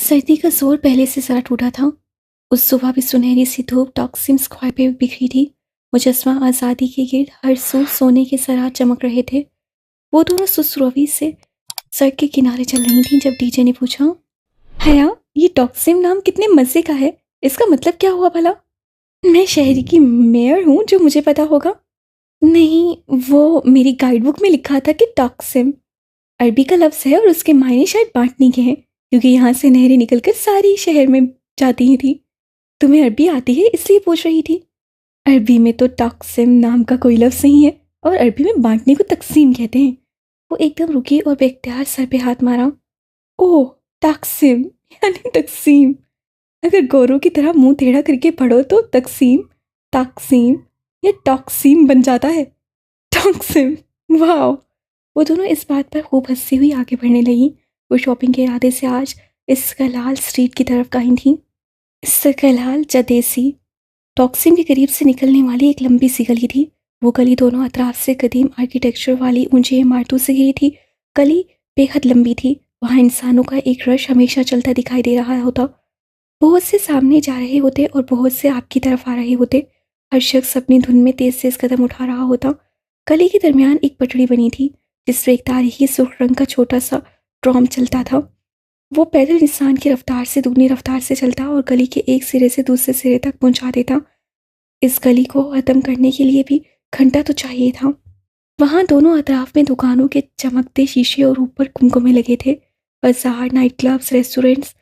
सर्दी का जोर पहले से जरा टूटा था। उस सुबह भी सुनहरी सी धूप टॉक्सिम्स ख्वाह पे बिखरी थी। मुजस्मा आज़ादी के गिर्द हर सू सोने के सराह चमक रहे थे। वो दोनों सुसुरवी से सड़क के किनारे चल रही थीं जब डीजे ने पूछा, हया, ये टॉक्सिम नाम कितने मज़े का है। इसका मतलब क्या हुआ भला? मैं शहर की मेयर हूँ, जो मुझे पता होगा। नहीं, वो मेरी गाइड बुक में लिखा था कि टॉक्सिम अरबी का लफ्ज़ है और उसके मायने शायद बांटने के हैं, क्योंकि यहाँ से नहरें निकलकर सारी शहर में जाती ही थी। तुम्हें अरबी आती है इसलिए पूछ रही थी। अरबी में तो टॉक्सिम नाम का कोई लफ्ज़ नहीं है, और अरबी में बांटने को तकसीम कहते हैं। वो एकदम रुकी और बेख्तियार सर पे हाथ मारा। ओह, तकसीम यानी तकसीम। अगर गोरों की तरह मुंह टेढ़ा करके पढ़ो तो तकसीम, तकसीम या टॉक्सीम बन जाता है। टॉक्सिम, वाह। वो दोनों इस बात पर खूब हंसती हुई आगे बढ़ने लगी। वो शॉपिंग के इरादे से आज इस्कलाल स्ट्रीट की तरफ गई थी। इस्कलाल जदेसी टॉक्सिम के करीब से निकलने वाली एक लंबी सी गली थी। वो गली दोनों अतराफ से कदीम आर्किटेक्चर वाली ऊंची इमारतों से घिरी थी। गली बेहद लंबी थी। वहाँ इंसानों का एक रश हमेशा चलता दिखाई दे रहा होता। बहुत से सामने जा रहे होते और बहुत से आपकी तरफ आ रहे होते। हर शख्स अपनी धुन में तेज तेज कदम उठा रहा होता। गली के दरमियान एक पटड़ी बनी थी जिस पर एक तारीखी सुर्ख रंग का छोटा सा ट्रॉम चलता था। वो पैदल इंसान की रफ्तार से दुगनी रफ्तार से चलता और गली के एक सिरे से दूसरे सिरे तक पहुंचा देता। इस गली को खत्म करने के लिए भी घंटा तो चाहिए था। वहाँ दोनों अतराफ में दुकानों के चमकते शीशे और ऊपर कुमकुमे लगे थे। बाजार, night clubs, restaurants,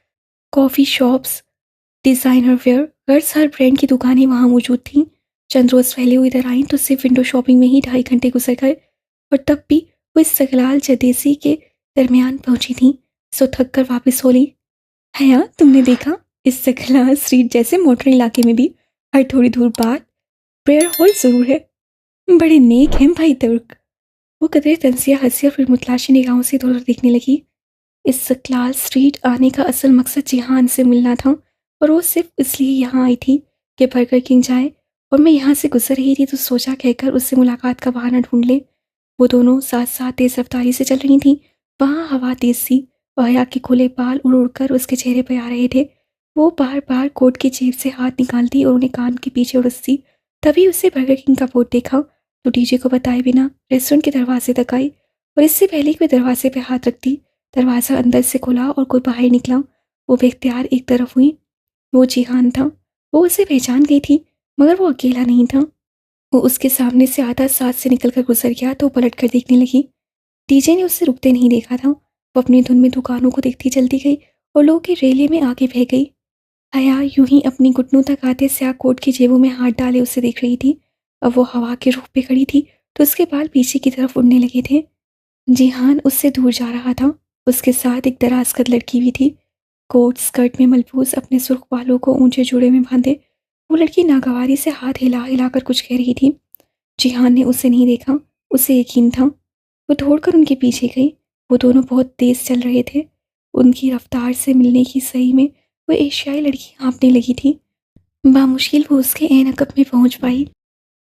coffee shops, designer wear, girls हर ब्रांड की दुकानें वहाँ मौजूद थीं। चंद रोज़ पहले वो इधर आई तो सिर्फ विंडो शॉपिंग में ही 2.5 घंटे गुजर गए, और तब भी वो इस्तकलाल जदेसी के दरमियान पहुंची थी। सो थक कर वापस हो ली। हया, तुमने देखा, इस्तकलाल स्ट्रीट जैसे मोटर इलाके में भी हर थोड़ी दूर बाद प्रेयर हॉल ज़रूर है। बड़े नेक हैं भाई तुर्क। वो कदरे तंसिया हंसी और फिर मुतलाशी निगाहों से इधर उधर देखने लगी। इस्तकलाल स्ट्रीट आने का असल मकसद जिहान से मिलना था, और वो सिर्फ इसलिए यहाँ आई थी कि बर्गर किंग जाए, और मैं यहाँ से गुजर रही थी तो सोचा कहकर उससे मुलाकात का बहाना ढूंढ ले। वो दोनों साथ साथ तेज रफ्तारी से चल रही थीं। वहाँ हवा तेज सी और हया के खुले बाल उड़ उड़कर उसके चेहरे पर आ रहे थे। वो बार बार कोट की जेब से हाथ निकालती और उन्हें कान के पीछे उड़सती। तभी उसे बर्गर किंग का बोर्ड देखा तो डीजे को बताए बिना रेस्टोरेंट के दरवाजे तक आई, और इससे पहले कि वे दरवाजे पर हाथ रखती, दरवाज़ा अंदर से खुला और कोई बाहर निकला। वो बेख्तियार एक तरफ हुई। वो जिहान था। वो उसे पहचान गई थी, मगर वो अकेला नहीं था। वो उसके सामने से आधा साथ से निकलकर गुजर गया तो पलट कर देखने लगी। डीजे ने उसे रुकते नहीं देखा था। वो अपनी धुन में दुकानों को देखती चलती गई और लोगों के रेले में आगे बह गई। हया यूं ही अपनी घुटनों तक आते स्याह कोट की जेबों में हाथ डाले उसे देख रही थी। अब वो हवा के रुख पे खड़ी थी तो उसके बाल पीछे की तरफ उड़ने लगे थे। जिहान उससे दूर जा रहा था। उसके साथ एक दराज कद लड़की भी थी, कोट स्कर्ट में मलबूस, अपने सुर्ख बालों को ऊंचे जोड़े में बांधे। वो लड़की नागवारी से हाथ हिला हिलाकर कुछ कह रही थी। जिहान ने उसे नहीं देखा। उसे यकीन था। वो दौड़कर उनके पीछे गई। वो दोनों बहुत तेज चल रहे थे। उनकी रफ्तार से मिलने की सही में वो एशियाई लड़की हाँफने लगी थी। बामुश्किल वो उसके ऐन अकब में पहुंच पाई।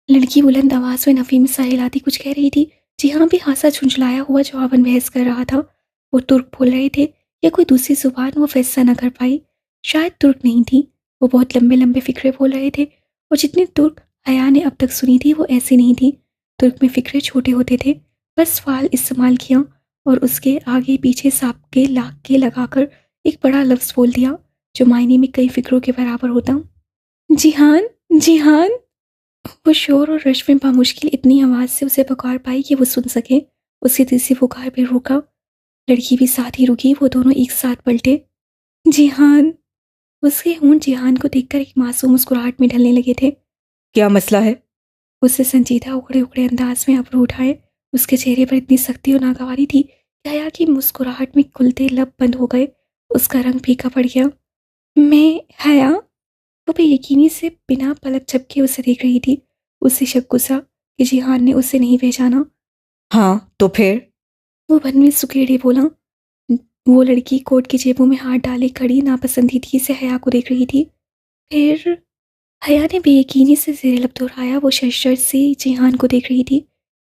लड़की बुलंद आवाज में नफी में सा हिलाती कुछ कह रही थी। जिहां भी हासा झुंझलाया हुआ जवाबन बहस कर रहा था। वो तुर्क बोल रहे थे या कोई दूसरी जुबान, वो फैसला न कर पाई। शायद तुर्क नहीं थी। वो बहुत लंबे लंबे फिक्रे बोल रहे थे, और जितनी तुर्क हया ने अब तक सुनी थी वो ऐसी नहीं थी। तुर्क में फिक्रे छोटे होते थे, बस फाल इस्तेमाल किया और उसके आगे पीछे सांप के लाख के लगाकर एक बड़ा लफ्ज़ बोल दिया जो मायने में कई फिक्रों के बराबर होता। जिहान, जिहान। वो शोर और रश में बामुश्किल इतनी आवाज़ से उसे पुकार पाई कि वो सुन सके। उसकी तीसरी पुकार पे रुका। लड़की भी साथ ही रुकी। वो दोनों एक साथ पलटे। जिहान। उसके होंठ जिहान को देखकर एक मासूम मुस्कुराहट में ढलने लगे थे। क्या मसला है? उससे संजीदा उखड़े उखड़े अंदाज में अब्रू उठाए। उसके चेहरे पर इतनी सख्ती और नागवारी थी कि हया की मुस्कुराहट में खुलते लब बंद हो गए। उसका रंग फीका पड़ गया। मैं हया। वो बेयकीनी से बिना पलक झपके उसे देख रही थी। उसे शक गुस्सा कि जिहान ने उसे नहीं पहचाना। हाँ, तो फिर? वो मन में सुकेड़े बोला। वो लड़की कोट की जेबों में हाथ डाले खड़ी नापसंदीदगी से हया को देख रही थी। फिर हया ने बेयकीनी से ज़ेरे लब दोहराया। वो शर्त से जिहान को देख रही थी।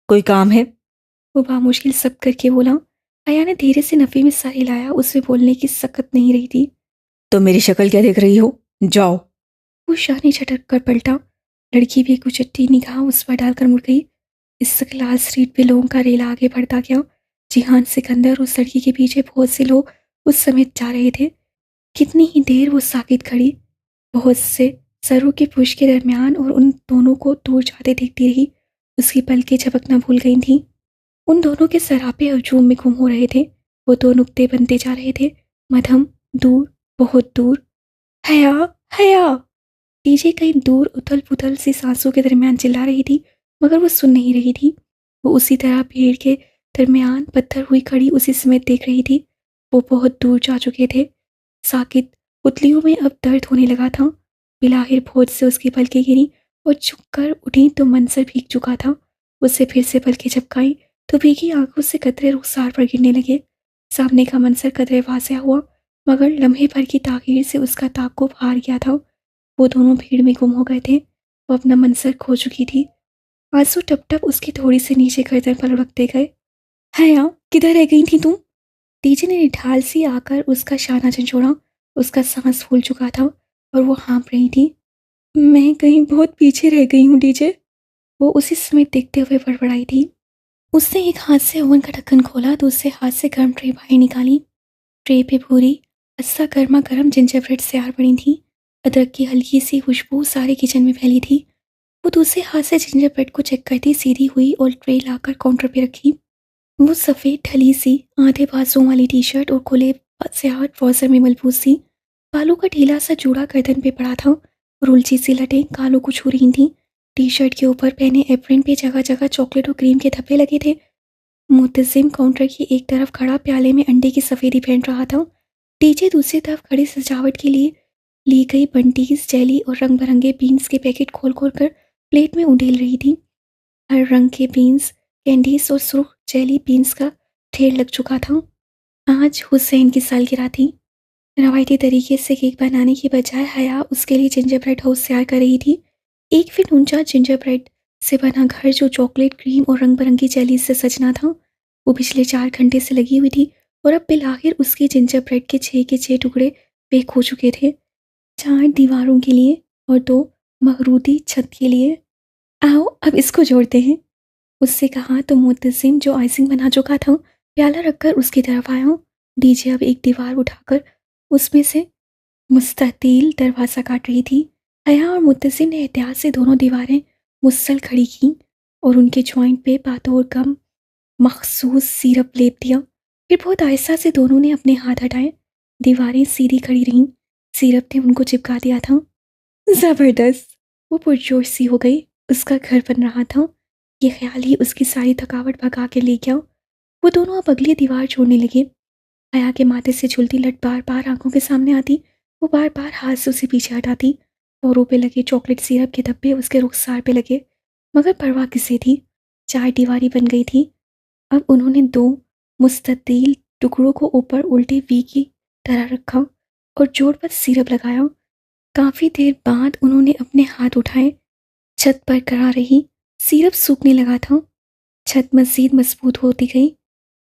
कोई काम है? वो बामुश्किल सब करके बोला। हया ने धीरे से नफ़ी में सर हिलाया। उसमें बोलने की सकत नहीं रही थी। तो मेरी शक्ल क्या देख रही हो? जाओ। वो शानी झटक कर पलटा। लड़की भी कुछ उचट्टी निगाह उस पर डालकर मुड़ गई। इस्तिकलाल स्ट्रीट पे लोगों का रेला आगे बढ़ता गया। जिहान सिकंदर उस लड़की के पीछे बहुत से लोग उस समय जा रहे थे। कितनी ही देर वो साकित खड़ी, बहुत से सरों के पुश के दरमियान, और उन दोनों को दूर जाते देखती रही। उसकी पलकें झपकना भूल गई थीं। उन दोनों के सरापे हजूम में गुम हो रहे थे। वो दो नुक्ते बनते जा रहे थे, मध्यम, दूर, बहुत दूर। हया, हया। डीजे कहीं दूर उथल पुथल सी सांसों के दरमियान चिल्ला रही थी, मगर वो सुन नहीं रही थी। वो उसी तरह भीड़ के दरमियान पत्थर हुई खड़ी उसी समय देख रही थी। वो बहुत दूर जा चुके थे। साकित पुतलियों में अब दर्द होने लगा था। बिलाहिर भोज से उसकी पलकें गिरी और झुककर उठी तो मंजर भीग चुका था। उससे फिर से पलकें झपकाई तो भीगी आंखों से कतरे रुखसार पर गिरने लगे। सामने का मंजर कतरे वाज़ेह हुआ, मगर लम्हे भर की ताखीर से उसका ताक़ुब हार गया था। वो दोनों भीड़ में गुम हो गए थे। वो अपना मंजर खो चुकी थी। आंसू टप टप उसकी थोड़ी से नीचे गर्दन पर लुढ़कते गए। हया, किधर रह गई थी तुम? डीजे ने निढाल सी आकर उसका शाना झंझोड़ा। उसका सांस फूल चुका था और वो हाँप रही थी। मैं कहीं बहुत पीछे रह गई हूँ डीजे, वो उसी समय देखते हुए बड़बड़ाई थी। उसने एक हाथ से ओवन का ढक्कन खोला, दूसरे हाथ से गर्म ट्रे बाहर निकाली। ट्रे पे पूरी अस्सा गर्मा गर्म जिंजर ब्रेड तैयार पड़ी थी। अदरक की हल्की सी खुशबू सारे किचन में फैली थी। वो दूसरे हाथ से जिंजर ब्रेड को चेक करती सीधी हुई और ट्रे लाकर काउंटर पे रखी। वो सफ़ेद ढली सी आधे बाजुओं वाली टी शर्ट और खुले स्याह ट्राउजर में मलबूस थी। बालों का ढीला सा जूड़ा गर्दन पे पड़ा था और उलझी सी लटें गालों को छू रही थीं। टी शर्ट के ऊपर पहने एप्रन पे जगह जगह चॉकलेट और क्रीम के धब्बे लगे थे। मुतज़िम काउंटर की एक तरफ खड़ा प्याले में अंडे की सफ़ेदी फेंट रहा था। डीजे दूसरी तरफ खड़े सजावट के लिए ली गई बंटीज, जेली और रंग बिरंगे बीन्स के पैकेट खोल खोल कर प्लेट में उंडेल रही थी। हर रंग के बीन्स, कैंडीज और सुर्ख जेली बीन्स का ढेर लग चुका था। आज हुसैन की सालगिरह थी। रवायती तरीके से केक बनाने की बजाय हया उसके लिए जिंजर ब्रेड हाउस तैयार कर रही थी। 1 फीट ऊंचा जिंजर ब्रेड से बना घर जो चॉकलेट, क्रीम और रंग बिरंगी जेली से सजना था, वो पिछले 4 घंटे से लगी हुई थी और अब बिलाखिर उसके जिंजर ब्रेड के 6 के 6 टुकड़े बेक हो चुके थे। 4 दीवारों के लिए और 2 मखरूती छत के लिए। आओ अब इसको जोड़ते हैं, उससे कहा तो मुतसिम जो आइसिंग बना चुका था प्याला रखकर उसकी तरफ आया। डीजे अब एक दीवार उठाकर उसमें से मुस्ततील दरवाज़ा काट रही थी। हया और मुतसिम ने एहतियात से दोनों दीवारें मुसल खड़ी की और उनके जॉइंट पे बातों कम मखसूस सिरप लेप दिया। फिर बहुत आहिस्ता से दोनों ने अपने हाथ हटाए। दीवारें सीधी खड़ी रहीं। सिरप ने उनको चिपका दिया था। ज़बरदस्त, वो पुरजोश सी हो गई। उसका घर बन रहा था। ये ख्याल ही उसकी सारी थकावट भगा के ले गया। वो दोनों अब अगली दीवार छोड़ने लगे। हया के माथे से झुलती लट बार बार आंखों के सामने आती। वो बार बार हाथ से उसे पीछे हटाती। औरों पे लगे चॉकलेट सिरप के धब्बे उसके रुखसार पे लगे, मगर परवाह किसे थी। 4 दीवारी बन गई थी। अब उन्होंने 2 मुस्ततील टुकड़ों को ऊपर उल्टे वी की तरह रखा और जोड़ पर सिरप लगाया। काफ़ी देर बाद उन्होंने अपने हाथ उठाए। छत पर करा रही। सिरप सूखने लगा था। छत मज़ीद मजबूत होती गई।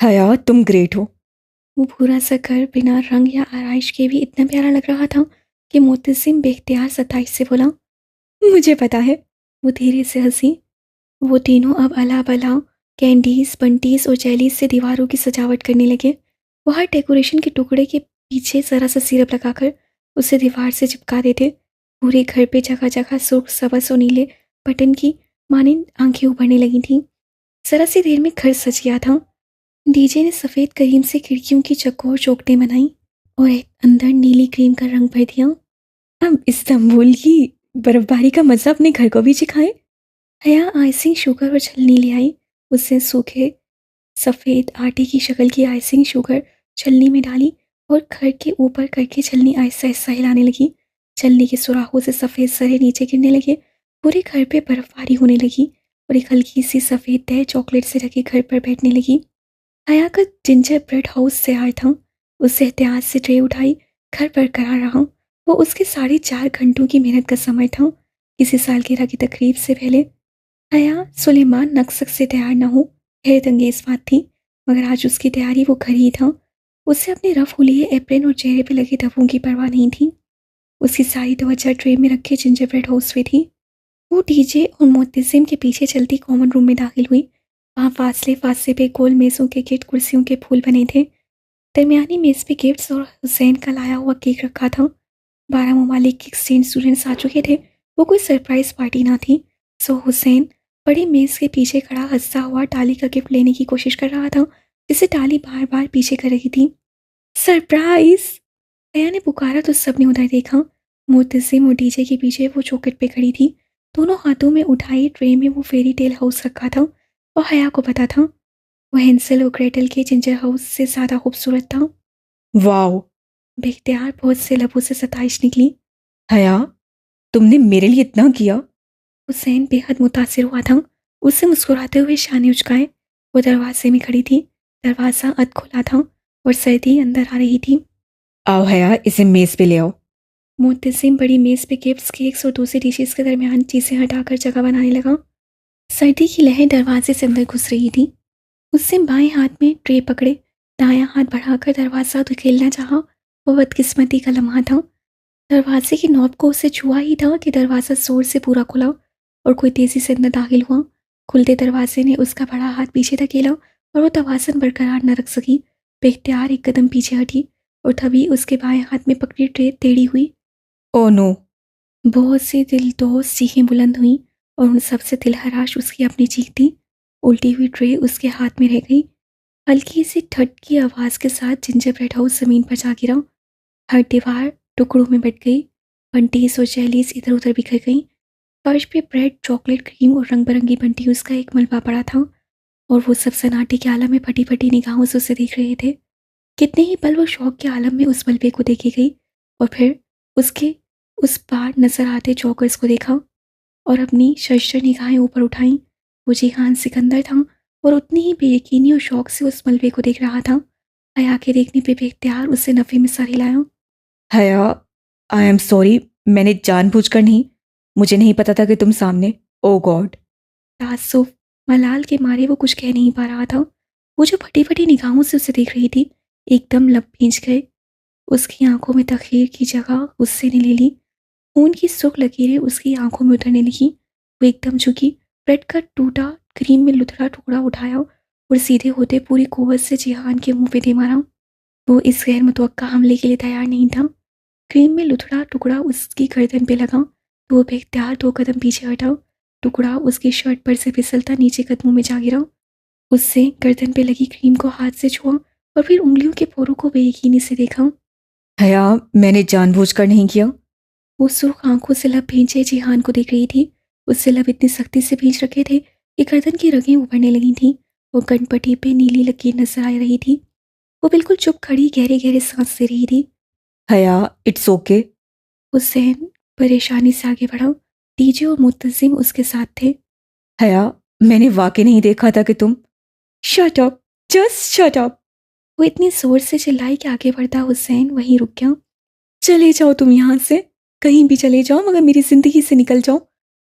हया, तुम ग्रेट हो। वो भूरा सा घर बिना रंग या आराइश के भी इतना प्यारा लग रहा था कि मुतसिम बेख्तियार सताइश से बोला, मुझे पता है। वो धीरे से हंसी। वो तीनों अब अला बला कैंडीज, बंटीज और जेलीज से दीवारों की सजावट करने लगे। वो हर डेकोरेशन के टुकड़े के पीछे ज़रा सा सिरप लगाकर उसे दीवार से चिपका देते। पूरे घर पे जगह जगह सुर्ख, सबस और नीले बटन की मानिंद आंखें उभरने लगी थीं। जरा सी देर में घर सज गया था। डीजे ने सफ़ेद क्रीम से खिड़कियों की चौकोर चौखटें बनाई और अंदर नीली क्रीम का रंग भर दिया। अब इस्तांबुल की बर्फबारी का मज़ा अपने घर को भी चिखाए। हया आइसिंग शुगर और छलनी ले आई। उससे सूखे सफ़ेद आटे की शक्ल की आइसिंग शुगर छलनी में डाली और घर के ऊपर करके छलनी आहिस्ता आहिस्ता हिलाने लगी। छलनी के सुराखों से सफ़ेद सरे नीचे गिरने लगे। पूरे घर पे बर्फबारी होने लगी और एक हल्की सी सफ़ेद तह चॉकलेट से ढके घर पर बैठने लगी। हया का जिंजर ब्रेड हाउस तैयार था। उससे एहतियात से ट्रे उठाई। घर पर करा रहा। वो उसके 4.5 घंटों की मेहनत का समय था। किसी सालगिरह की तकरीब से पहले हया सुलेमान नक्सक से तैयार न हो, हैरत अंगेज बात थी, मगर आज उसकी तैयारी वो घर ही था। उसे अपने रफ हुए एप्रन और चेहरे पे लगे धब्बों की परवाह नहीं थी। उसकी सारी तवज्जो ट्रे में रखे जिंजर ब्रेड हाउस पे थी। वो डीजे और मुअत्तिसिम के पीछे चलती कॉमन रूम में दाखिल हुई। वहाँ फासले फासले पे गोल मेज़ों के गिर्द कुर्सियों के फूल बने थे। दरमियानी मेज़ पे गिफ्ट्स और हुसैन का लाया हुआ केक रखा था। 12 ममालिक के एक्सचेंज स्टूडेंट्स आ चुके थे। वो कोई सरप्राइज पार्टी ना थी। सो हुसैन बड़ी मेज़ के पीछे खड़ा हंसता हुआ टाली का गिफ्ट लेने की कोशिश कर रहा था, जिसे टाली बार बार पीछे कर रही थी। सरप्राइज! दया ने पुकारा तो सबने उधर देखा। मुअत्तिसिम और डीजे के पीछे वो चौखट पे खड़ी थी। दोनों हाथों में उठाई ट्रे में वो फेरी टेल हाउस रखा था और हया को पता था वह हेंसल और ग्रेटल के जिंजर हाउस से ज़्यादा खूबसूरत था। वाओ। बेख्तियार बहुत से लबों से सताइश निकली। हया, तुमने मेरे लिए इतना किया। हुसैन बेहद मुतासिर हुआ था। उससे मुस्कुराते हुए शाने उचकाए। वो दरवाजे में खड़ी थी। दरवाज़ा अध खुला था और सर्दी अंदर आ रही थी। आओ हया, इसे मेज पे ले आओ। मुअत्तिसिम बड़ी मेज़ पे गिफ्ट्स, केक्स और दूसरी डिशेस के दरमियान चीज़ें हटाकर जगह बनाने लगा। सर्दी की लहर दरवाजे से अंदर घुस रही थी। उससे बाएं हाथ में ट्रे पकड़े, दायां हाथ बढ़ाकर दरवाज़ा धकेलना चाहा। वो बदकिस्मती का लम्हा था। दरवाजे की नॉब को उसे छुआ ही था कि दरवाज़ा जोर से पूरा खुला और कोई तेज़ी से अंदर दाखिल हुआ। खुलते दरवाजे ने उसका बड़ा हाथ पीछे धकेला और वो तवाज़ुन बरकरार न रख सकी। बेख्तियार एक कदम पीछे हटी और तभी उसके बाएं हाथ में पकड़ी ट्रे टेढ़ी हुई। Oh no. बहुत सी दिलदोज़ चीखें बुलंद हुईं और उन सबसे दिलहराश उसकी अपनी चीख थी। उल्टी हुई ट्रे उसके हाथ में रह गई। हल्की सी ठट की आवाज़ के साथ जिंजर ब्रेड हाउस ज़मीन पर जा गिरा। हर दीवार टुकड़ों में बट गई। बंटीज और जेलीज इधर उधर बिखर गईं। फर्श पे ब्रेड, चॉकलेट, क्रीम और रंग बिरंगी बंटीज का एक मलबा पड़ा था और वो सब सन्नाटे के आलम में फटी फटी निगाहों से उसे देख रहे थे। कितने ही पल वो शौक के आलम में उस मलबे को देखी गई और फिर उसके उस पार नजर आते जॉकर्स को देखा और अपनी शर्शर निगाहें ऊपर उठाईं। वो जिहान सिकंदर था और उतनी ही बेयकीनी और शौक से उस मलबे को देख रहा था। हया के देखने पे बेख्तियार उससे नफे में सर हिलाया। हया, आई एम सॉरी, मैंने जानबूझकर नहीं। मुझे नहीं पता था कि तुम सामने। ओ गॉड। तासुफ, मलाल के मारे वो कुछ कह नहीं पा रहा था। वो जो फटी फटी निगाहों से उसे देख रही थी एकदम लब भींच गए। उसकी आंखों में तखीर की जगह गुस्से ने ले ली। खून की सुर्ख लकीरें उसकी आंखों में उतरने लगी। वो एकदम झुकी, ब्रेड का टूटा क्रीम में लुथड़ा टुकड़ा उठाया और सीधे होते पूरी कुव्वत से जिहान के मुंह पे दे मारा। वो इस गैर मुतवक्का हमले के लिए तैयार नहीं था। क्रीम में लुथड़ा टुकड़ा उसकी गर्दन पे लगा तो वो बेख्तियार 2 कदम पीछे हटा। टुकड़ा उसकी शर्ट पर से फिसलता नीचे कदमों में जा गिरा। उससे गर्दन पे लगी क्रीम को हाथ से छुआ और फिर उंगलियों के पोरों को बेयकीनी से देखा। हया, मैंने जानबूझकर नहीं किया। वो सुर्ख आंखों से लब भींचे जिहान को देख रही थी। उससे लब इतनी सख्ती से भींच रखे थे कि गर्दन की रगें उभरने लगी थीं। वो कनपट्टी पे नीली लकीर नजर आ रही थी। वो बिल्कुल चुप खड़ी गहरे गहरे सांस ले रही थी। हया, इट्स ओके। हुसैन परेशानी से आगे बढ़ा। डीजे और मुत्तसिम उसके साथ थे। हया, मैंने वाकई नहीं देखा था कि तुम। Shut up, just shut up. वो इतनी जोर से चिल्लाई कि आगे बढ़ता हुसैन वहीं रुक गया। चले जाओ तुम यहाँ से, कहीं भी चले जाओ मगर मेरी जिंदगी से निकल जाओ।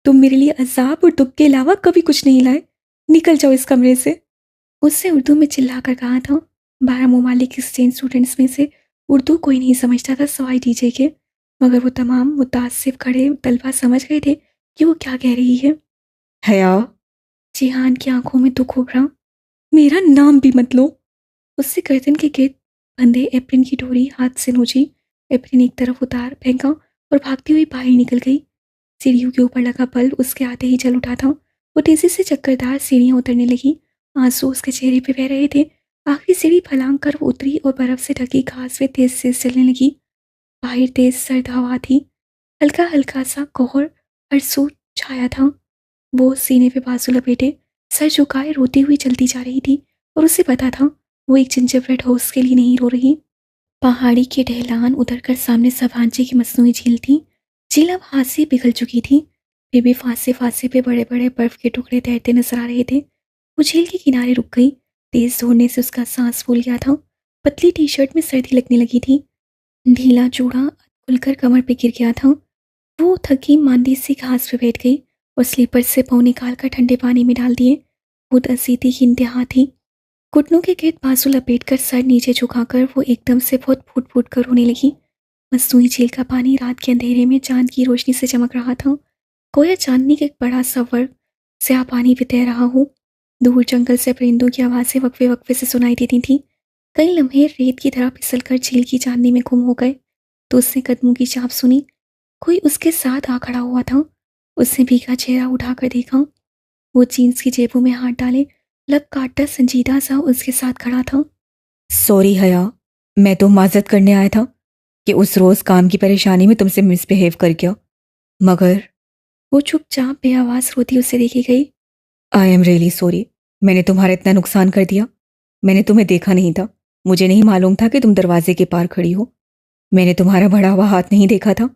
तुम मेरे लिए अजाब और दुख के अलावा कभी कुछ नहीं लाए। निकल जाओ इस कमरे से। उससे उर्दू में चिल्ला कर कहा था। 12 ममालिक एक्सचेंज स्टूडेंट्स में से उर्दू कोई नहीं समझता था सवाई डीजे के, मगर वो तमाम मुतासिब खड़े तलबा समझ गए थे कि वो क्या कह रही है। हया। जिहान की आंखों में दुख उभरा। मेरा नाम भी मत लो। उससे गर्दन के गिर्द बंधे एप्रिन की डोरी हाथ से नोची। एप्रिन एक तरफ उतार फेंका और भागती हुई बाहर निकल गई। सीढ़ियों के ऊपर लगा बल्ब उसके आते ही जल उठा था। वो तेजी से चक्करदार सीढ़ियां उतरने लगी। आंसू उसके चेहरे पे बह रहे थे। आखिरी सीढ़ी फलांग कर वो उतरी और बर्फ से ढकी घास पे तेज तेज चलने लगी। बाहर तेज सर्द हवा थी। हल्का हल्का सा कोहर हर सू छाया था। वो सीने पे बाजू लपेटे सर झुकाए रोती हुई चलती जा रही थी और उसे पता था वो एक जिंजरब्रेड हाउस के लिए नहीं रो रही। पहाड़ी की ढलान उतरकर सामने सभांची की मसनूई झील थी। झील अब हाथ से पिघल चुकी थी, फिर भी फांसे फांसे पे बड़े बड़े बर्फ के टुकड़े तैरते नजर आ रहे थे। वो झील के किनारे रुक गई। तेज दौड़ने से उसका सांस फूल गया था। पतली टी शर्ट में सर्दी लगने लगी थी। ढीला चूड़ा खुलकर कमर पे गिर गया था। वो थकी मांदी सी घास पे बैठ गई और स्लीपर से पाँव निकाल कर ठंडे पानी में डाल दिए। खुद असीती की इंतहा थी। घुटनों के गिर्द बाजू लपेटकर सर नीचे झुकाकर वो एकदम से बहुत फूट फूट कर रोने लगी। मस्तूरी झील का पानी रात के अंधेरे में चांद की रोशनी से चमक रहा था। गोया चांदनी का एक बड़ा सा वर्ग स्याह पानी भी तैर रहा हो। दूर जंगल से परिंदों की आवाज़ें वक्फे वक्फे से सुनाई देती थीं। कई लम्हे रेत की तरह फिसलकर झील की चांदनी में गुम हो गए तो उसने कदमों की चाप सुनी। कोई उसके साथ आ खड़ा हुआ था। उसने भीगा चेहरा उठाकर देखा। वो जीन्स की जेबों में हाथ डाले लब काटता संजीदा सा उसके साथ खड़ा था। सॉरी हया, मैं तो माजरत करने आया था कि उस रोज़ काम की परेशानी में तुमसे मिसबिहेव कर गया, मगर वो चुपचाप बेआवाज रोती उसे देखी गई। I am really sorry. मैंने तुम्हारा इतना नुकसान कर दिया। मैंने तुम्हें देखा नहीं था। मुझे नहीं मालूम था कि तुम दरवाजे के पार खड़ी हो। मैंने तुम्हारा बढ़ा हुआ हाथ नहीं देखा था।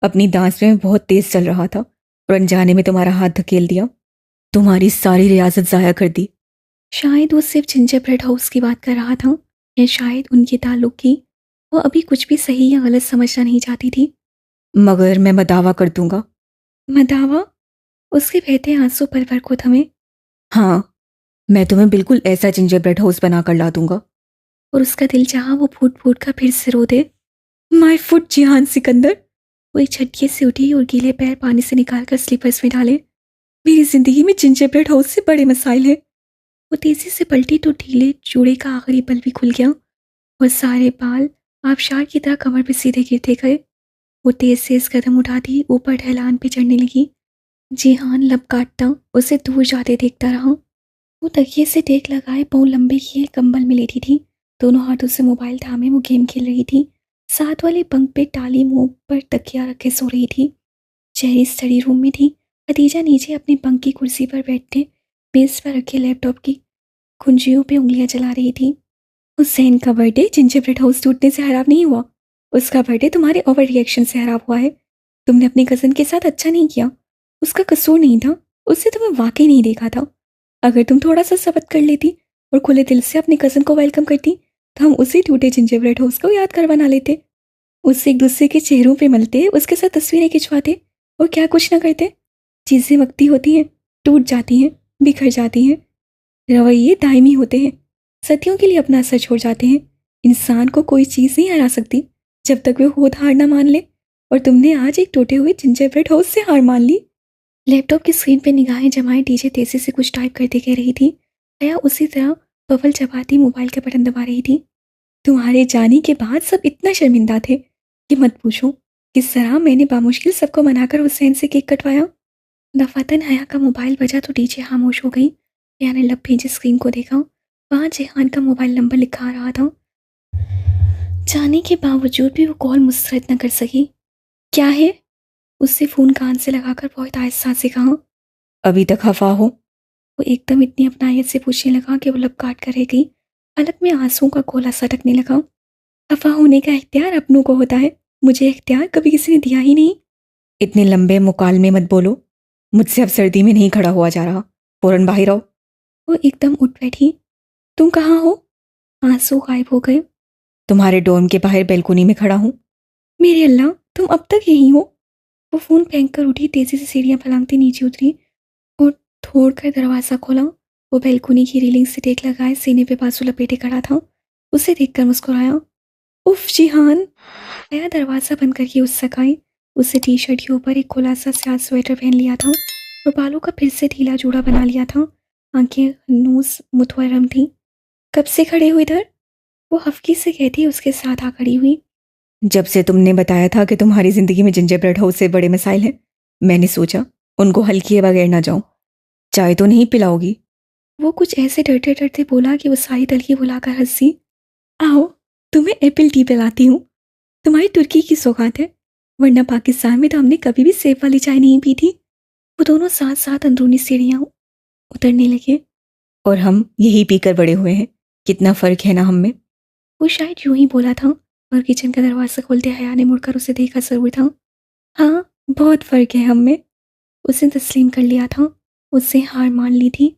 अपनी दांत में बहुत तेज चल रहा था और अनजाने में तुम्हारा हाथ धकेल दिया। तुम्हारी सारी रियासत ज़ाया कर दी। शायद वो सिर्फ जिंजर ब्रेड हाउस की बात कर रहा था या शायद उनके ताल्लुक की। वो अभी कुछ भी सही या गलत समझना नहीं चाहती थी। मगर मैं दावा कर दूंगा। मदावा? उसके बहते आंसू पल भर को थमे। हाँ, मैं तुम्हें बिल्कुल ऐसा जिंजर ब्रेड हाउस बना कर ला दूंगा। और उसका दिल चाहा वो फूट फूट कर फिर से रो दे। My foot Jihan Sikandar. वो एक झटके से उठी और गीले पैर पानी से निकालकर स्लीपर्स में डाले। मेरी जिंदगी में जिंजर ब्रेड हाउस से बड़े मसाइल हैं। वो तेजी से पलटी तो ढीले चूड़े का आखिरी बल भी खुल गया और सारे बाल आबशार की तरह कमर पे सीधे गिरते गए। वो तेज से इस कदम उठाती ऊपर ढलान पे चढ़ने लगी। जिहान लब काटता उसे दूर जाते देखता रहा। वो तकिए से टेक लगाए पाँव लंबे किए कंबल में लेटी थी। दोनों हाथों से मोबाइल थामे वो गेम खेल रही थी। साथ वाले बंक पे टाली मुंह पर तकिया रखे सो रही थी। चेहरी स्टडी रूम में थी। खदीजा नीचे अपने बंक की कुर्सी पर बैठते मेज पर रखे लैपटॉप की कुंजियों पे उंगलियां चला रही थी। हुसैन का बर्थडे जिंजर ब्रेड हाउस टूटने से खराब नहीं हुआ। उसका बर्थडे तुम्हारे ओवर रिएक्शन से खराब हुआ है। तुमने अपने कज़न के साथ अच्छा नहीं किया। उसका कसूर नहीं था। उससे तुम्हें वाकई नहीं देखा था। अगर तुम थोड़ा सा सब्र कर लेती और खुले दिल से अपने कज़न को वेलकम करती तो हम उसी टूटे जिंजर ब्रेड हाउस को यादगार बना लेते। उससे एक दूसरे के चेहरों पे मिलते, उसके साथ तस्वीरें खिंचवाते और क्या कुछ ना करते। चीज़ें वक्ती होती हैं, टूट जाती हैं, बिखर जाती हैं। रवैये दायमी होते हैं, सदियों के लिए अपना असर छोड़ जाते हैं। इंसान को कोई चीज़ नहीं हरा सकती जब तक वे खुद हार ना मान ले। और तुमने आज एक टूटे हुए जिंजर ब्रेड हाउस से हार मान ली। लैपटॉप की स्क्रीन पर निगाहें जमाए डीजे तेजी से कुछ टाइप करते कह रही थी। हया उसी तरह बबल चबाती मोबाइल का बटन दबा रही थी। तुम्हारे जाने के बाद सब इतना शर्मिंदा थे कि मत पूछो किस तरह मैंने बामुश्किल सबको मनाकर हुसैन से केक कटवाया। दफातन हया का मोबाइल बजा तो डीजे खामोश हो गई। हया ने लब भेजे स्क्रीन को देखा। वहाँ जेहान का मोबाइल नंबर लिखा आ रहा था। जाने के बावजूद भी वो कॉल मुस्तरद न कर सकी। क्या है? उससे फ़ोन कान से लगाकर बहुत आहिस्ता से कहा। अभी तक खफा हो? वो एकदम इतनी अपनायत से पूछने लगा कि वो लब काट कर रह गई। पलक में आंसुओं का गोला सटकने लगा। खफा होने का इख्तियार अपनों को होता है। मुझे इख्तियार कभी किसी ने दिया ही नहीं। इतने लंबे मुकालमे मत बोलो। मुझसे अब सर्दी में नहीं खड़ा हुआ जा रहा। फौरन बाहर आओ। वो एकदम उठ बैठी। तुम कहाँ हो? आंसू गायब हो गए। तुम्हारे डोम के बाहर बैल्कोनी में खड़ा हूँ। मेरे अल्लाह, तुम अब तक यहीं हो? वो फ़ोन फेंक कर उठी, तेज़ी से सीढ़ियाँ फलांगती नीचे उतरी और थोड़ कर दरवाज़ा खोला। वो बैल्कोनी की रेलिंग से टेक लगाए सीने पे बाजू लपेटे खड़ा था। उसे देखकर मुस्कुराया। उफ जिहान। नया दरवाज़ा बंद करके उस सकाई। उससे टी शर्ट के ऊपर एक खुला सा स्याह स्वेटर पहन लिया था और बालों का फिर से ढीला जूड़ा बना लिया था। आंखें हनूस मुतवरम थी। कब से खड़े हुए इधर? वो हफ्की से कहती उसके साथ आ खड़ी हुई। जब से तुमने बताया था कि तुम्हारी जिंदगी में जिंजर ब्रेड हाउस से बड़े मसाइल हैं, मैंने सोचा उनको हल किए बगैर ना जाऊं। चाय तो नहीं पिलाओगी? वो कुछ ऐसे डरते डरते बोला कि वो सारी तलखी बुलाकर हंसी। आओ, तुम्हें एप्पल टी पिलाती हूँ। तुम्हारी तुर्की की सौगात है, वरना पाकिस्तान में तो हमने कभी भी सेब वाली चाय नहीं पी थी। वो दोनों साथ साथ अंदरूनी सीढ़ियाँ उतरने लगे। और हम यही पीकर बड़े हुए हैं। कितना फ़र्क है ना हम में। वो शायद यूं ही बोला था और किचन का दरवाज़ा खोलते हया ने मुड़कर उसे देखा ज़रूर था। हाँ, बहुत फ़र्क है हम में। उसने तस्लीम कर लिया था। उससे हार मान ली थी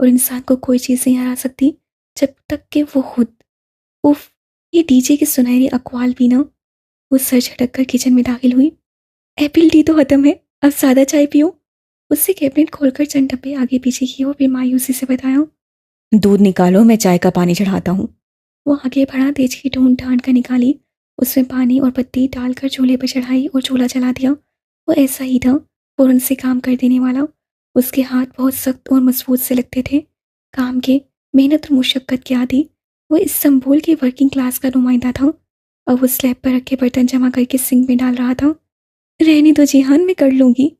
और इंसान को कोई चीज़ नहीं हरा सकती जब तक कि वो खुद। उफ, ये डीजे की सुनहरी अकवाल भी ना। वो सर झटक कर किचन में दाखिल हुई। एप्पल टी तो ख़त्म है, अब सादा चाय पियो। उससे कैबिनेट खोलकर चंद डब्बे आगे पीछे किए और फिर मायूसी से बताया। दूध निकालो, मैं चाय का पानी चढ़ाता हूँ। वो आगे बढ़ा, तेज की ढूंढ ढांड कर निकाली, उसमें पानी और पत्ती डालकर चूल्हे पर चढ़ाई और चूल्हा जला दिया। वो ऐसा ही था, फौरन से काम कर देने वाला। उसके हाथ बहुत सख्त और मजबूत से लगते थे, काम के, मेहनत और मुशक्कत के आदि। वो इस्तांबुल की वर्किंग क्लास का नुमाइंदा था। अब वो स्लैब पर रखे बर्तन जमा करके सिंक में डाल रहा था। रहने दो जिहान, मैं कर लूंगी।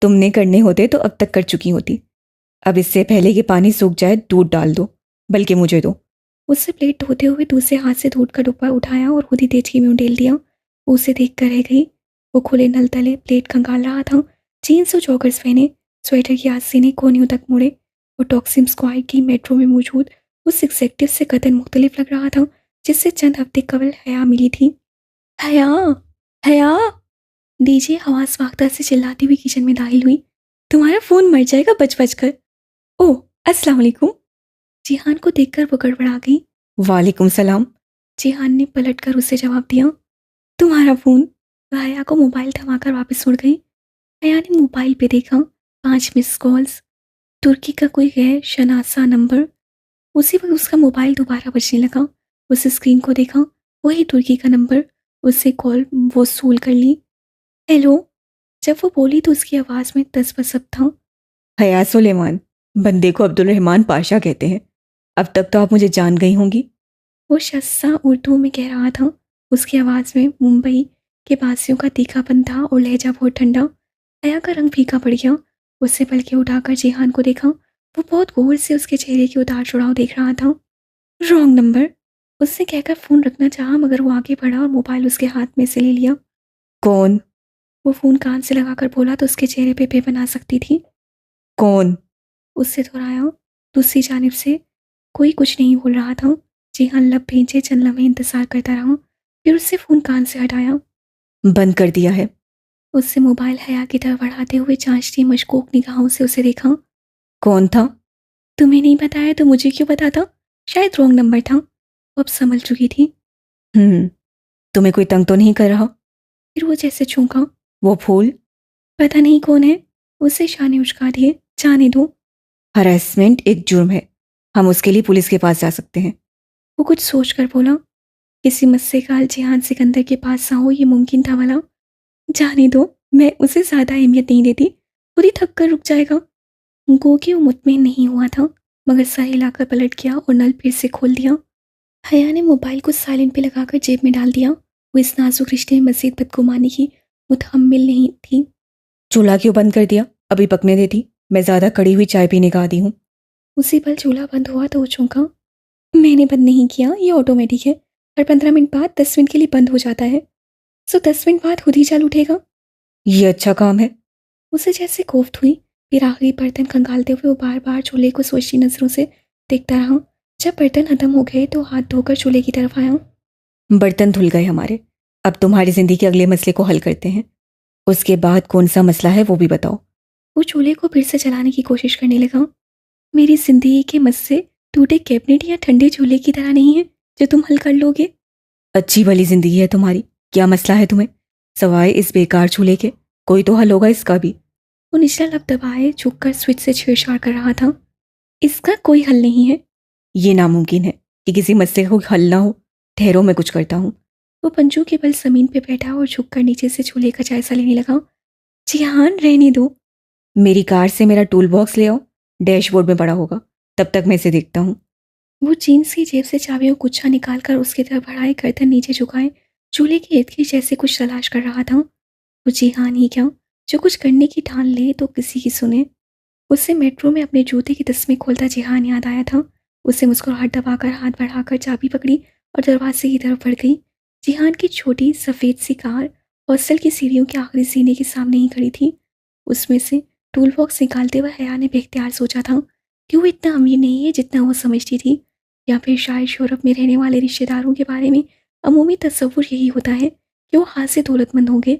तुमने करने होते तो अब तक कर चुकी होती। अब इससे पहले कि पानी सूख जाए दूध डाल दो, बल्कि मुझे दो। उससे प्लेट धोते हुए दूसरे हाथ से दूध का डिब्बा उठाया और खुद ही तेजकी में उंडेल दिया। वो उसे देख कर रह गई। वो खुले नल तले प्लेट खंगाल रहा था, जीन्स और जॉगर्स पहने, स्वेटर की आस्तीनें कोनियों तक मुड़े। वो टॉक्सिम स्क्वायर की मेट्रो में मौजूद उस एग्जेक्टिव से कतन मुख्तलिफ लग रहा था जिससे चंद हफ्ते कबल हया मिली थी। हया, हया! डीजे आवाज वागता से चिल्लाती हुई किचन में दाखिल हुई। तुम्हारा फोन मर जाएगा बच बच कर। ओह, अस्सलाम वालेकुम। जिहान को देखकर वो गड़बड़ा गई। वालेकुम सलाम। जिहान ने पलटकर उसे जवाब दिया। तुम्हारा फोन। वह हया को मोबाइल थमाकर वापस उड़ गई। हया ने मोबाइल पे देखा, 5 मिस कॉल्स, तुर्की का कोई गैर शनासा नंबर। उसी वक्त उसका मोबाइल दोबारा बजने लगा। उस स्क्रीन को देखा, वही तुर्की का नंबर। उससे कॉल वसूल कर ली। हेलो। जब वो बोली तो उसकी आवाज़ में तसबसब था। हया सुलेमान, बंदे को अब्दुल रहमान पाशा कहते हैं। अब तक तो आप मुझे जान गई होंगी। वो शस्सा उर्दू में कह रहा था। उसकी आवाज़ में मुंबई के बासियों का तीखापन था और लहजा बहुत ठंडा। हया का रंग फीका पड़ गया। उससे पलके उठाकर जिहान को देखा। वो बहुत गौर से उसके चेहरे के उतार चढ़ाव देख रहा था। रॉन्ग नंबर, उससे कहकर फ़ोन रखना चाहा, मगर वो आगे बढ़ा और मोबाइल उसके हाथ में से ले लिया। कौन? वो फ़ोन कान से लगाकर बोला तो उसके चेहरे पे बेबन आ सकती थी। कौन? उससे दोहराया। दूसरी जानिब से कोई कुछ नहीं बोल रहा था। जिहान लब भींचे चंद लम्हे इंतजार करता रहा, फिर उससे फ़ोन कान से हटाया। बंद कर दिया है। उससे मोबाइल हया की तरफ बढ़ाते हुए जांचती मशकूक निगाहों से उसे देखा। कौन था? तुम्हें नहीं बताया तो मुझे क्यों बताता? शायद रॉन्ग नंबर था। वो अब संभल चुकी थी। तुम्हें कोई तंग तो नहीं कर रहा? फिर वो जैसे चौंका। वो फूल? पता नहीं कौन है। उसे शाने उचका दिए। जाने दो। हरासमेंट एक जुर्म है, हम उसके लिए पुलिस के पास जा सकते हैं। वो कुछ सोच कर बोला। किसी मस्से काल जिहान सिकंदर के पास सा हो ये मुमकिन था भला? जाने दो, मैं उसे ज़्यादा अहमियत नहीं देती, खुद ही थक कर रुक जाएगा। गो कि वो मुतमिन नहीं हुआ था, मगर सर हिलाकर पलट गया और नल फिर से खोल दिया। हया ने मोबाइल को साइलेंट पे लगाकर जेब में डाल दिया। वो इस नाजुक रिश्ते में मज़ीद बदगुमानी की मुतहम्मिल नहीं थी। चूल्हा क्यों बंद कर दिया? अभी पकने देती, मैं ज़्यादा कड़ी हुई चाय पीने का आदी हूँ। उसी पल चूल्हा बंद हुआ तो वो चौंका। मैंने बंद नहीं किया, ये ऑटोमेटिक है। हर 15 मिनट बाद 10 मिनट के लिए बंद हो जाता है, सो 10 मिनट बाद खुद ही चालू उठेगा। ये अच्छा काम है। उसे जैसे कोफ्त हुई। फिर आखिरी बर्तन खंगालते हुए वो बार बार चूल्हे को सोचती नजरों से देखता रहा। जब बर्तन खत्म हो गए तो हाथ धोकर चूल्हे की तरफ आया। बर्तन धुल गए हमारे, अब तुम्हारी जिंदगी के अगले मसले को हल करते हैं। उसके बाद कौन सा मसला है वो भी बताओ। वो चूल्हे को फिर से चलाने की कोशिश करने लगा। मेरी जिंदगी के मसले टूटे कैबिनेट या ठंडे चूल्हे की तरह नहीं है जो तुम हल कर लोगे। अच्छी भली जिंदगी है तुम्हारी, क्या मसला है तुम्हें? सवाए इस बेकार चूल्हे के कोई तो हल होगा इसका भी। वो निचला लब दबाए झुककर स्विच से छेड़छाड़ कर रहा था। इसका कोई हल नहीं है। ये नामुमकिन है कि किसी मसले का कोई हल ना हो। ठहरो, मैं कुछ करता हूँ। वो पंजों के बल जमीन पे बैठा और झुककर नीचे से चूल्हे का जायजा लेने लगा। जिहान, रहने दो। मेरी कार से मेरा टूल बॉक्स ले आओ, डैशबोर्ड में पड़ा होगा, तब तक मैं इसे देखता हूँ। वो जीन्स की जेब से चाबियों को गुच्छा निकालकर उसकी तरफ बढ़ाए, गर्दन नीचे झुकाए चूल्हे की इर्द गिर्द जैसे कुछ तलाश कर रहा था। वो जिहान ही क्या, जो कुछ करने की ठान ले तो किसी की सुने। उससे मेट्रो में अपने जूते की तस्में खोलता जिहान याद आया था। उसे मुस्कुराहट दबाकर हाथ बढ़ाकर चाबी पकड़ी और दरवाजे की तरफ बढ़ गई। जिहान की छोटी सफ़ेद सी कार हॉस्टल की सीढ़ियों के आखिरी सीने के सामने ही खड़ी थी। उसमें से टूल बॉक्स निकालते हुए हया ने बेख्तियार सोचा था कि वो इतना अमीर नहीं है जितना वो समझती थी, या फिर शायद यूरोप में रहने वाले रिश्तेदारों के बारे में अमूमी तस्वुर यही होता है कि वो हाथ से दौलतमंद होंगे,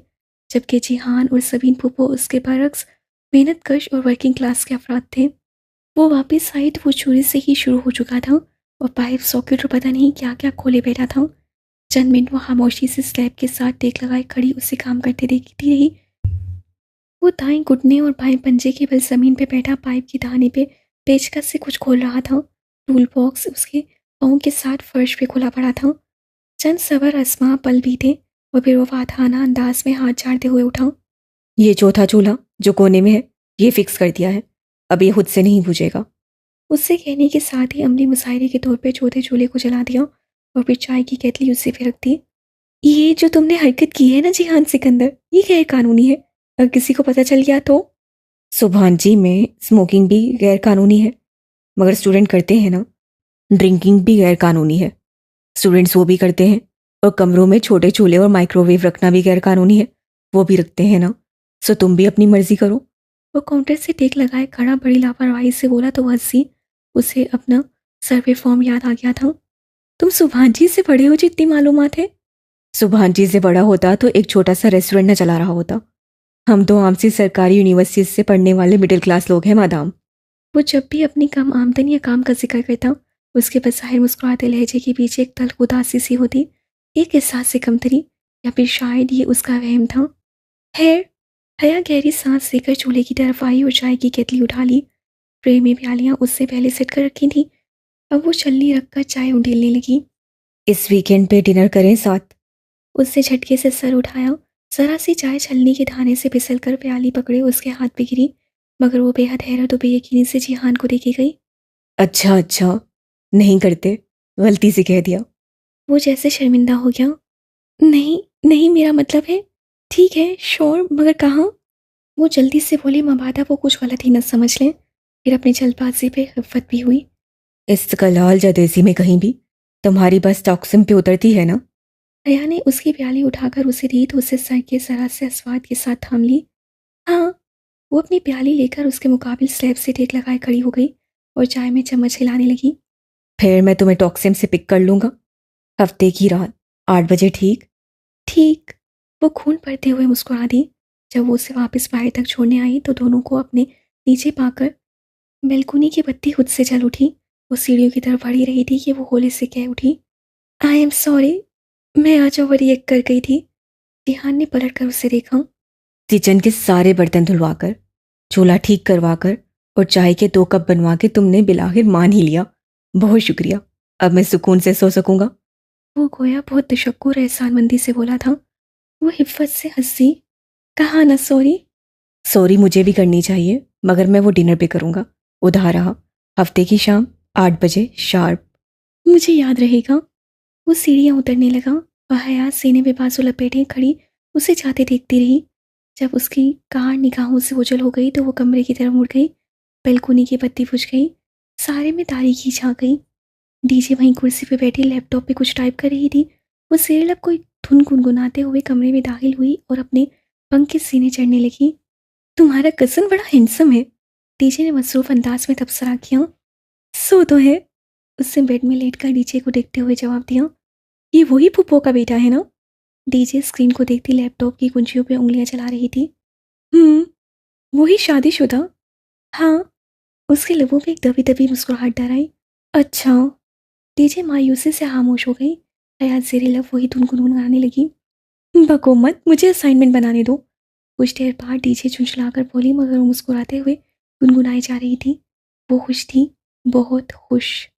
जबकि जिहान और सबीन फूफो उसके बरक्स मेहनत कश और वर्किंग क्लास के अफराद थे। वो वापस आई तो वो चोरी से ही शुरू हो चुका था और पाइप सॉकेट और पता नहीं क्या क्या खोले बैठा था। चंद मिनट वो खामोशी से स्लैब के साथ टेक लगाए खड़ी उसे काम करते देखती रही। वो दाएं घुटने और बाएं पंजे के बल जमीन पे बैठा पाइप की दाने पे पेचकस से कुछ खोल रहा था। टूल बॉक्स उसके पाँव के साथ फर्श पे खुला पड़ा था। चंद सबर असमा पल भी थे और फिर वो वाथाना अंदाज में हाथ झाड़ते हुए उठा। ये चौथा चूल्हा जो कोने में है, ये फिक्स कर दिया है, अब ये खुद से नहीं बुझेगा। उससे कहने के साथ ही अमली मुशायरे के तौर पे चौथे चूल्हे को जला दिया और फिर चाय की केतली उससे फिर रख दी। ये जो तुमने हरकत की है ना जिहान सिकंदर, ये गैर कानूनी है। अगर किसी को पता चल गया तो? सुभान जी, में स्मोकिंग भी गैर कानूनी है, मगर स्टूडेंट करते हैं ना। ड्रिंकिंग भी गैर कानूनी है, स्टूडेंट्स वो भी करते हैं। और कमरों में छोटे चूल्हे और माइक्रोवेव रखना भी गैर कानूनी है, वो भी रखते हैं ना। सो तुम भी अपनी मर्जी करो। वो काउंटर से टेक लगाए खड़ा बड़ी लापरवाही से बोला तो हंसी। उसे अपना सर्वे फॉर्म याद आ गया था। तुम सुभान जी से बड़े हो जितनी मालूमात है। सुभान जी से बड़ा होता तो एक छोटा सा रेस्टोरेंट न चला रहा होता। हम तो आम सी सरकारी यूनिवर्सिटी से पढ़ने वाले मिडिल क्लास लोग हैं मादाम। वो जब भी अपनी कम आमदनी या काम का जिक्र करता, उसके बज़ाहिर मुस्कुराते लहजे के पीछे एक तल्ख उदासी सी होती, एक एहसास से कमतरी, या फिर शायद ये उसका वहम था। खैर, हया गहरी सांस लेकर चूल्हे की तरफ आई और चाय की केतली उठा ली। ट्रे में प्यालियां उससे पहले सेट कर रखी थी। अब वो छलनी रखकर चाय उंडेलने लगी। इस वीकेंड पे डिनर करें साथ। उसने झटके से सर उठाया। जरा सी चाय छलनी के धाने से फिसल कर प्याली पकड़े उसके हाथ पे गिरी, मगर वो बेहद हैरत और बेयकीनी से जिहान को देखी गई। अच्छा अच्छा, नहीं करते, गलती से कह दिया। वो जैसे शर्मिंदा हो गया। नहीं नहीं, मेरा मतलब है। ठीक है, श्योर, मगर कहाँ? वो जल्दी से बोली, मबादा वो कुछ गलत ही न समझ लें। फिर अपनी जल्दबाजी पे खिफ़्फ़त भी हुई। इस्तकलाल जदेसी में कहीं भी तुम्हारी बस टॉक्सिम पे उतरती है ना। हया ने उसकी प्याली उठाकर उसे दी तो उसे सर के जरा से अस्वाद के साथ थाम ली। हाँ। वो अपनी प्याली लेकर उसके मुकाबिल स्लैब से टेक लगाए खड़ी हो गई और चाय में चम्मच हिलाने लगी। फिर मैं तुम्हें टॉक्सिम से पिक कर लूंगा, हफ्ते की रात 8 बजे, ठीक? ठीक। वो खून पड़ते हुए मुस्कुरा दी। जब वो उसे वापस बाहर तक छोड़ने आई तो दोनों को अपने नीचे पाकर बेलकुनी की बत्ती खुद से जल उठी। वो सीढ़ियों की तरफ बढ़ी रही थी कि वो होले से कह उठी, आई एम सॉरी, मैं आज ओवर रिएक्ट कर गई थी। जिहान ने पलट कर उसे देखा। किचन के सारे बर्तन धुलवाकर, चूल्हा ठीक करवाकर और चाय के 2 कप बनवा के तुमने बिलाखिर मान ही लिया। बहुत शुक्रिया, अब मैं सुकून से सो सकूंगा। वो गोया बहुत तशक्कुर एहसानमंदी से बोला था। वो हिफ़्फ़त से हंसी। कहा ना सॉरी। सॉरी मुझे भी करनी चाहिए, मगर मैं वो डिनर पे करूंगा। उधार रहा, हफ्ते की शाम 8 बजे शार्प। मुझे याद रहेगा। वो सीढ़ियाँ उतरने लगा और हया सीने में बाजू लपेटे खड़ी उसे जाते देखती रही। जब उसकी कार निगाहों से ओझल हो गई तो वो कमरे की तरफ मुड़ गई। बेलकुनी की बत्ती बुझ गई। सारे में तारीकी छा गई। डीजे वहीं कुर्सी पे बैठी लैपटॉप पे कुछ टाइप कर रही थी। वो सेरेलब कोई धुन गुनगुनाते हुए कमरे में दाखिल हुई और अपने पंख के सीने चढ़ने लगी। तुम्हारा कज़न बड़ा हैंडसम है, डीजे ने मसरूफ अंदाज में तबसरा किया। सो तो है, उसने बेड में लेटकर डीजे को देखते हुए जवाब दिया। ये वही पुप्पो का बेटा है ना? डीजे स्क्रीन को देखती लैपटॉप की कुंजियों पे उंगलियां चला रही थी। वही शादीशुदा। हाँ। उसके लबों पे एक दबी दबी मुस्कुराहट डर आई। अच्छा। डीजे मायूसी से खामोश हो गई। हयात जेरे लब वही धुन गुनगुनाने लगी। बको मत, मुझे असाइनमेंट बनाने दो। कुछ देर बाद डीजे चुंचलाकर बोली, मगर वो मुस्कुराते हुए गुनगुनाई जा रही थी। वो खुश थी, बहुत खुश।